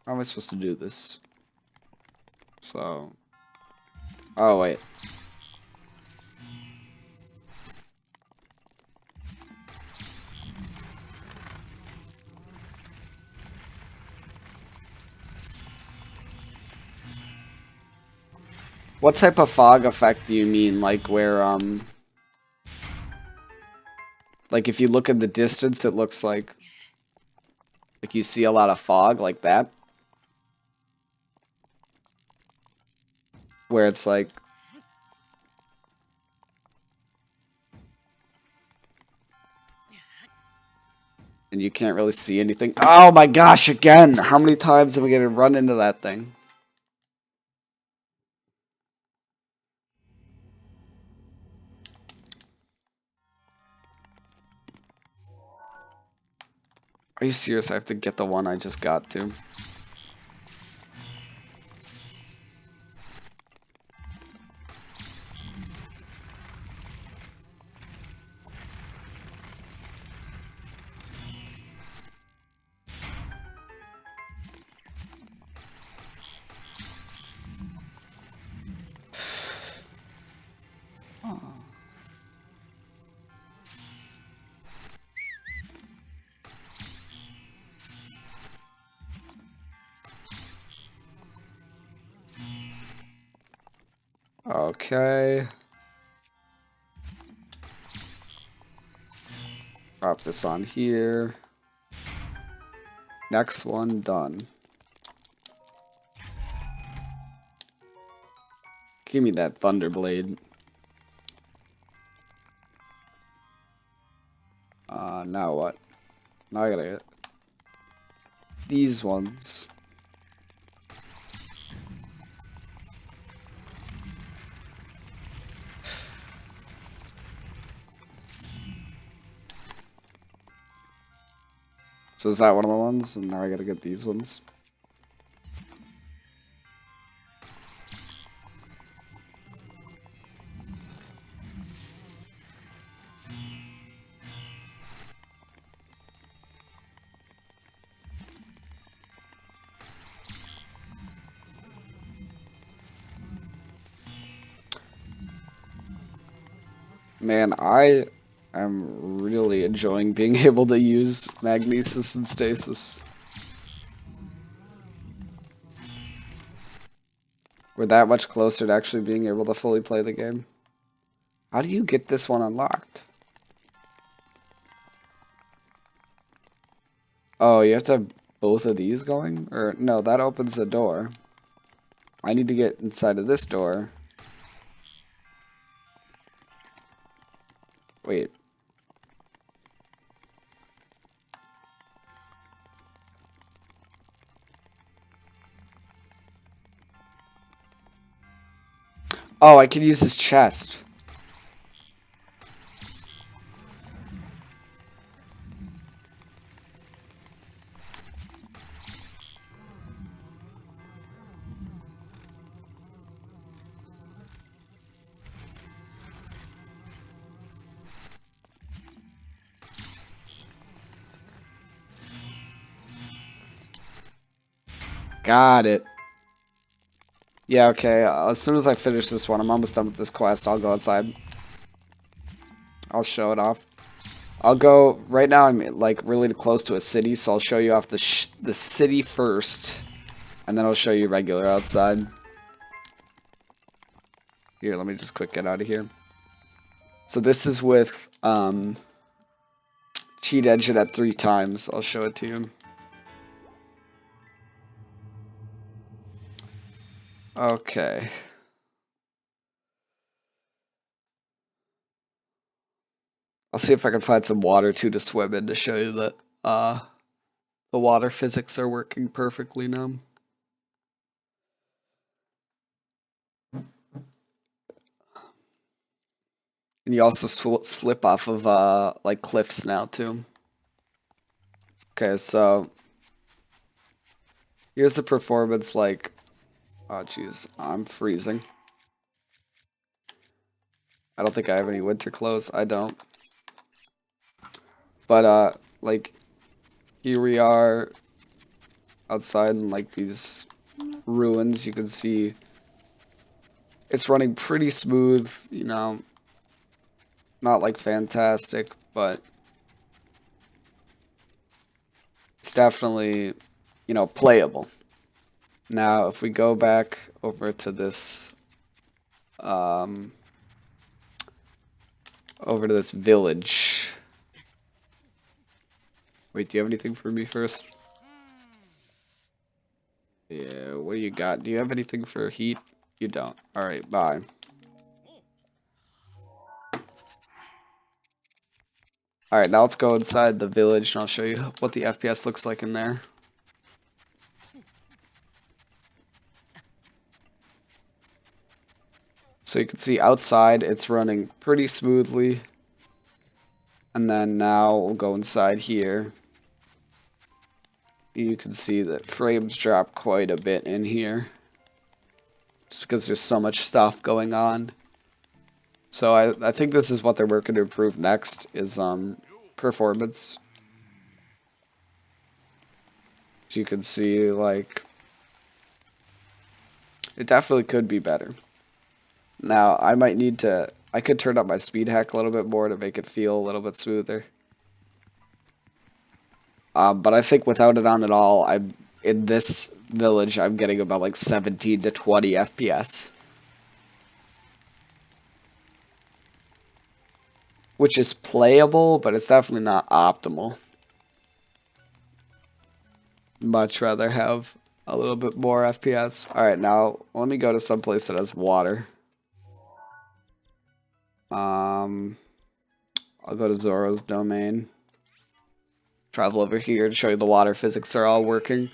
How am I supposed to do this? So... Oh, wait. What type of fog effect do you mean? Like where, like if you look at the distance, it looks like you see a lot of fog like that? Where it's like... And you can't really see anything. Oh my gosh, again! How many times am I gonna run into that thing? Are you serious? I have to get the one I just got to. Okay. Drop this on here. Next one done. Give me that Thunderblade. Now what? Now I gotta get these ones. So is that one of the ones? And now I gotta get these ones. Man, I am really enjoying being able to use magnesis and stasis. We're that much closer to actually being able to fully play the game. How do you get this one unlocked? Oh, you have to have both of these going? Or, no, that opens the door. I need to get inside of this door. Wait. Oh, I can use his chest. Got it. Yeah, okay. As soon as I finish this one, I'm almost done with this quest. I'll go outside. I'll show it off. I'll go... Right now, I'm, like, really close to a city, so I'll show you off the city first. And then I'll show you regular outside. Here, let me just quick get out of here. So this is with, cheat engine at 3 times. I'll show it to you. Okay. I'll see if I can find some water too to swim in to show you that the water physics are working perfectly now. And you also slip off of like cliffs now too. Okay, so here's the performance like. Oh jeez, I'm freezing. I don't think I have any winter clothes. I don't. But, like, here we are outside in, like, these ruins. You can see it's running pretty smooth, you know, not, like, fantastic, but it's definitely, you know, playable. Now, if we go back over to this, over to this village. Wait, do you have anything for me first? Yeah, what do you got? Do you have anything for heat? You don't. Alright, bye. Alright, now let's go inside the village and I'll show you what the FPS looks like in there. So you can see outside it's running pretty smoothly. And then now we'll go inside here. You can see that frames drop quite a bit in here. Just because there's so much stuff going on. So I think this is what they're working to improve next is performance. As you can see, like, it definitely could be better. Now, I could turn up my speed hack a little bit more to make it feel a little bit smoother. But I think without it on at all, in this village, I'm getting about like 17 to 20 FPS. Which is playable, but it's definitely not optimal. Much rather have a little bit more FPS. Alright, now let me go to some place that has water. I'll go to Zoro's domain. Travel over here to show you the water physics are all working.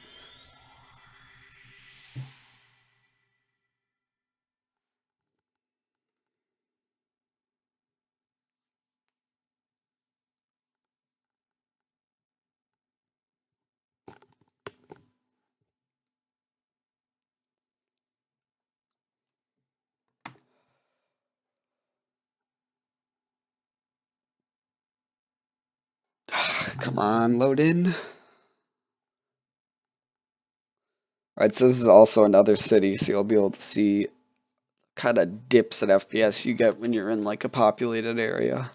Come on, load in. Alright, so this is also another city, so you'll be able to see kind of dips in FPS you get when you're in like a populated area.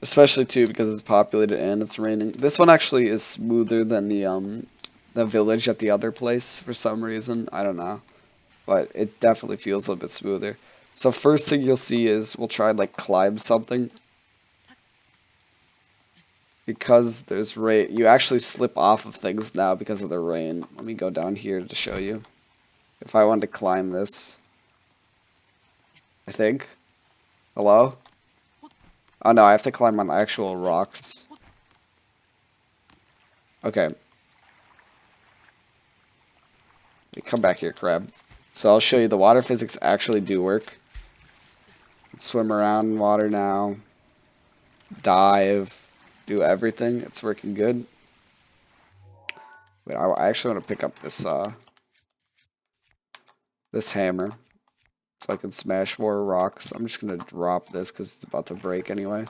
Especially too because it's populated and it's raining. This one actually is smoother than the village at the other place for some reason. I don't know. But it definitely feels a little bit smoother. So first thing you'll see is we'll try and like climb something. Because there's rain, you actually slip off of things now because of the rain. Let me go down here to show you. If I wanted to climb this, I think. Hello? Oh no, I have to climb on actual rocks. Okay. Come back here, crab. So I'll show you the water physics actually do work. Swim around in water now. Dive. Do everything. It's working good. Wait, I actually want to pick up this this hammer. So I can smash more rocks. I'm just going to drop this because it's about to break anyway.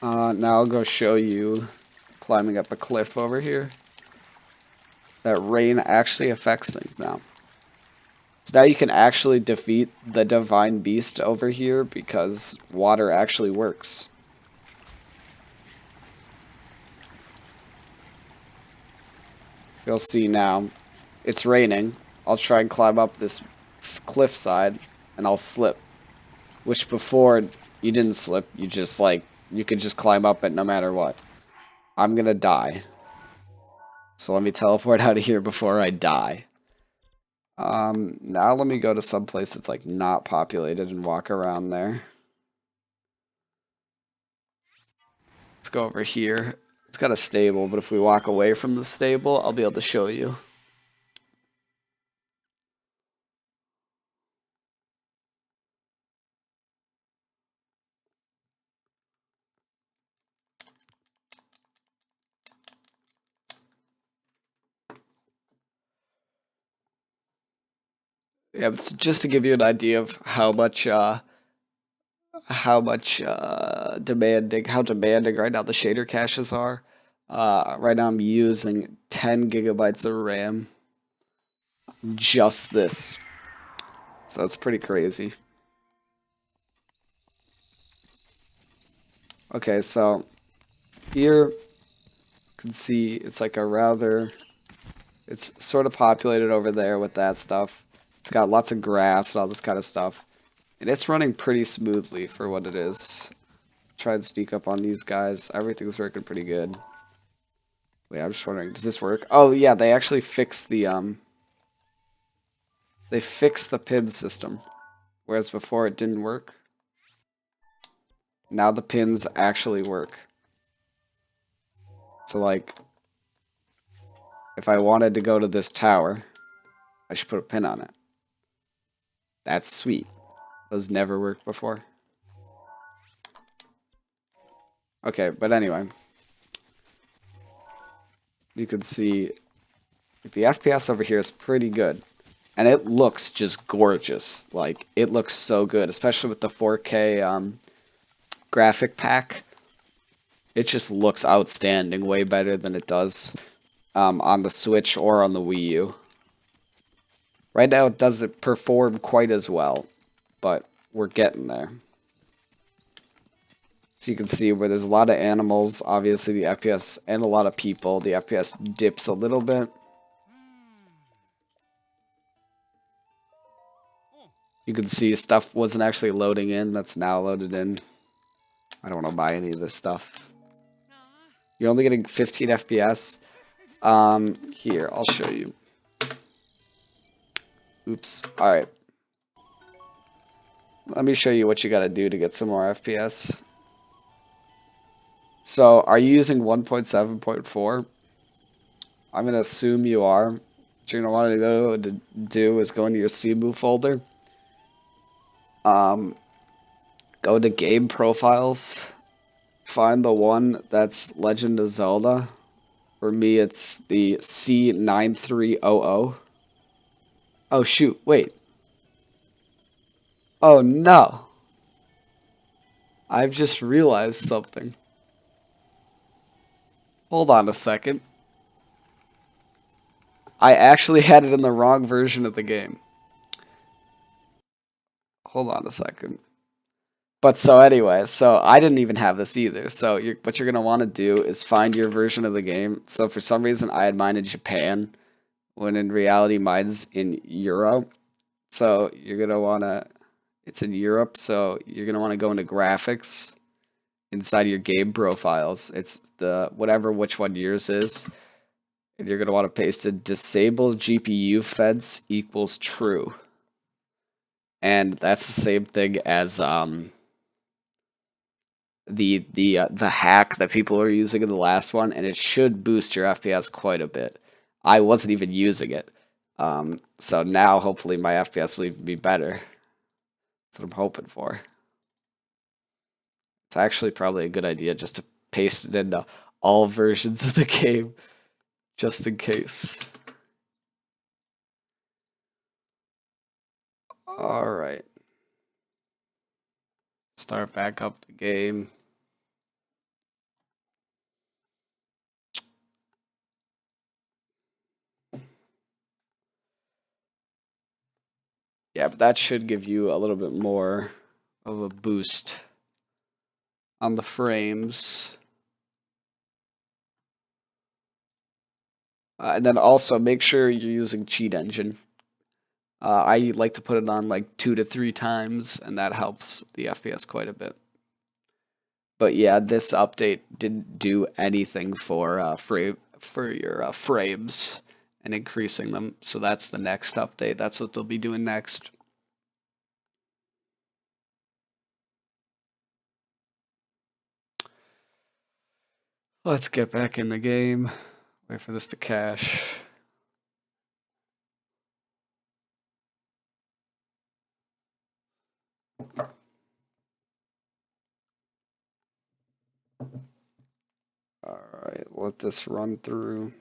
Now I'll go show you climbing up a cliff over here. That rain actually affects things now. So now you can actually defeat the divine beast over here because water actually works. You'll see now. It's raining. I'll try and climb up this cliff side and I'll slip. Which before you didn't slip, you just like you could just climb up it no matter what. I'm gonna die. So let me teleport out of here before I die. Now let me go to some place that's like not populated and walk around there. Let's go over here. It's got a stable, but if we walk away from the stable, I'll be able to show you. Yeah, it's just to give you an idea of how demanding right now the shader caches are. Right now I'm using 10 gigabytes of RAM, just this. So it's pretty crazy. Okay, so here you can see it's like it's sort of populated over there with that stuff. It's got lots of grass and all this kind of stuff. And it's running pretty smoothly for what it is. Try and sneak up on these guys. Everything's working pretty good. Wait, I'm just wondering, does this work? Oh yeah, they actually fixed the pin system. Whereas before it didn't work. Now the pins actually work. So like, if I wanted to go to this tower, I should put a pin on it. That's sweet. Those never worked before. Okay, but anyway. You can see the FPS over here is pretty good. And it looks just gorgeous. Like, it looks so good, especially with the 4K graphic pack. It just looks outstanding, way better than it does on the Switch or on the Wii U. Right now, it doesn't perform quite as well, but we're getting there. So you can see where there's a lot of animals, obviously the FPS, and a lot of people, the FPS dips a little bit. You can see stuff wasn't actually loading in, that's now loaded in. I don't want to buy any of this stuff. You're only getting 15 FPS. Here, I'll show you. Oops. Alright. Let me show you what you gotta do to get some more FPS. So, are you using 1.7.4? I'm gonna assume you are. What you're gonna want to do is go into your Cemu folder. Go to Game Profiles. Find the one that's Legend of Zelda. For me, it's the C9300. Oh, shoot. Wait. Oh, no. I've just realized something. Hold on a second. I actually had it in the wrong version of the game. Hold on a second. But so anyway, so I didn't even have this either. So what you're going to want to do is find your version of the game. So for some reason, I had mine in Japan, when in reality, mine's in Euro. So you're going to want to, it's in Europe, so you're going to want to go into graphics inside of your game profiles. It's the, whatever which one yours is. And you're going to want to paste in disable GPU feds equals true. And that's the same thing as the hack that people are using in the last one, and it should boost your FPS quite a bit. I wasn't even using it. So now hopefully my FPS will even be better. That's what I'm hoping for. It's actually probably a good idea just to paste it into all versions of the game, just in case. Alright. Start back up the game. Yeah, but that should give you a little bit more of a boost on the frames. And then also make sure you're using Cheat Engine. I like to put it on like 2 to 3 times, and that helps the FPS quite a bit. But yeah, this update didn't do anything for your frames and increasing them. So that's the next update. That's what they'll be doing next. Let's get back in the game. Wait for this to cache. Alright, let this run through.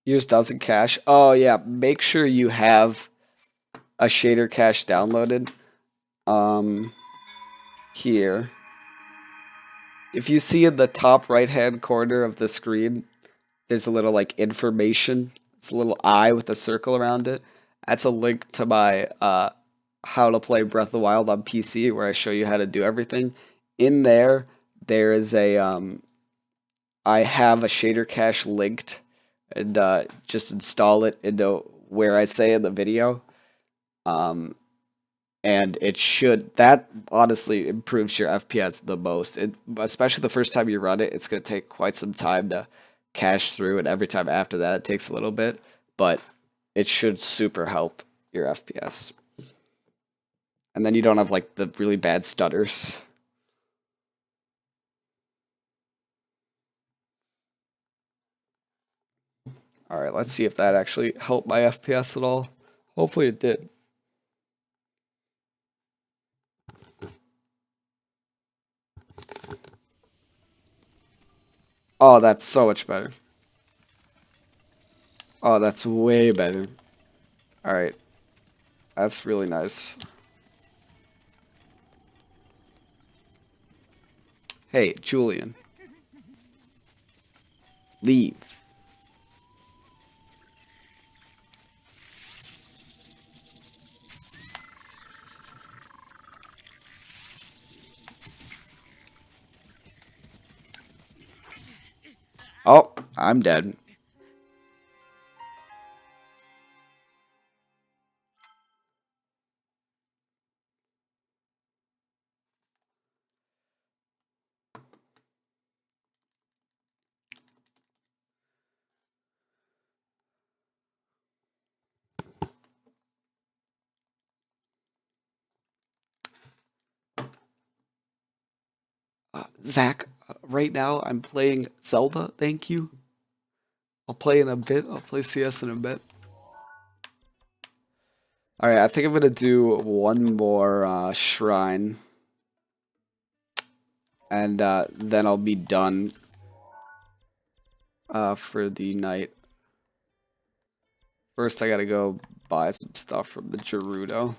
Yours doesn't cache? Oh yeah, make sure you have a shader cache downloaded. Here. If you see in the top right hand corner of the screen, there's a little like information. It's a little eye with a circle around it. That's a link to my how to play Breath of the Wild on PC where I show you how to do everything. In there, there is a I have a shader cache linked, and just install it into where I say in the video. Um, and it should, that honestly improves your FPS the most. Especially the first time you run it, it's going to take quite some time to cache through, and every time after that, it takes a little bit, but it should super help your FPS. And then you don't have like the really bad stutters. All right, let's see if that actually helped my FPS at all. Hopefully it did. Oh, that's so much better. Oh, that's way better. All right, that's really nice. Hey, Julian, leave. Oh, I'm dead. Zach, right now I'm playing Zelda, thank you. I'll play in a bit. I'll play CS in a bit. Alright, I think I'm gonna do one more shrine. And then I'll be done for the night. First, I gotta go buy some stuff from the Gerudo.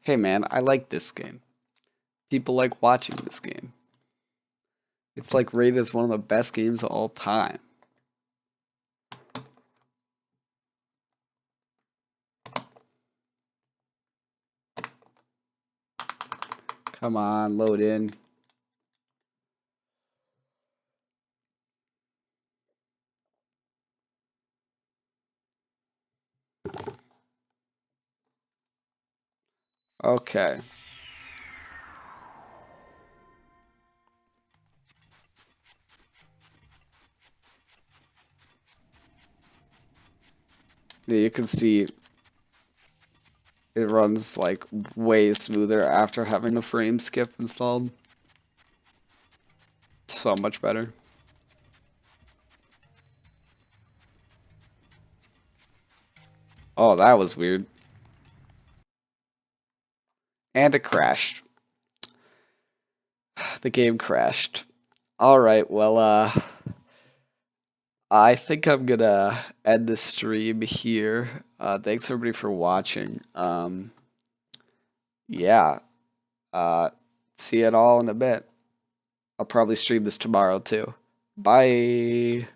Hey man, I like this game. People like watching this game. It's like rated as one of the best games of all time. Come on, load in. Okay. Yeah, you can see it runs like way smoother after having the frame skip installed. So much better. Oh, that was weird. And it crashed. The game crashed. Alright, well, I think I'm gonna end the stream here. Thanks everybody for watching. Yeah. Uh, see it all in a bit. I'll probably stream this tomorrow too. Bye.